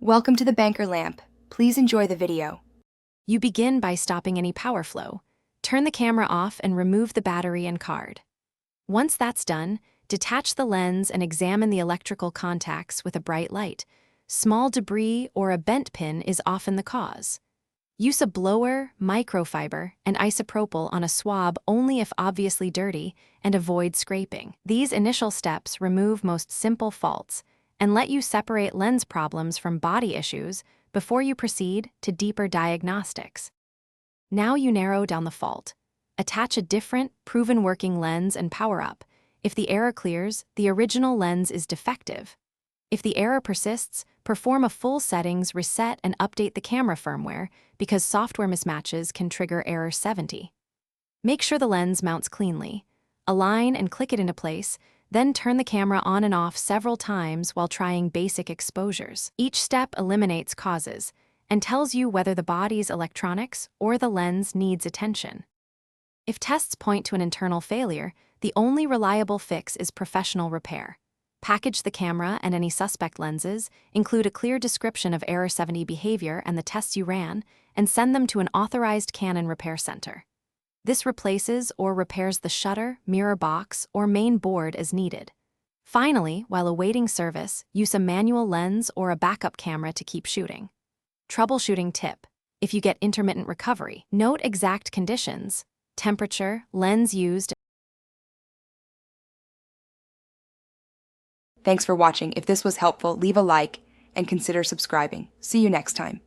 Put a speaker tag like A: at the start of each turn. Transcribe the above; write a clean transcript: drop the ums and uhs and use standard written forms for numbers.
A: Welcome to the banker lamp. Please enjoy the video.
B: You begin by stopping any power flow. Turn the camera off and remove the battery and card. Once that's done, detach the lens and examine the electrical contacts with a bright light. Small debris or a bent pin is often the cause. Use a blower, microfiber, and isopropyl on a swab only if obviously dirty, and avoid scraping. These initial steps remove most simple faults and let you separate lens problems from body issues before you proceed to deeper diagnostics. Now you narrow down the fault. Attach a different, proven working lens and power up. If the error clears, the original lens is defective. If the error persists, perform a full settings reset and update the camera firmware because software mismatches can trigger error 70. Make sure the lens mounts cleanly. Align and click it into place, then turn the camera on and off several times while trying basic exposures. Each step eliminates causes and tells you whether the body's electronics or the lens needs attention. If tests point to an internal failure, the only reliable fix is professional repair. Package the camera and any suspect lenses, include a clear description of error 70 behavior and the tests you ran, and send them to an authorized Canon repair center. This replaces or repairs the shutter, mirror box, or main board as needed. Finally, while awaiting service, use a manual lens or a backup camera to keep shooting. Troubleshooting tip: if you get intermittent recovery, note exact conditions, temperature, lens used.
A: Thanks for watching. If this was helpful, leave a like and consider subscribing. See you next time.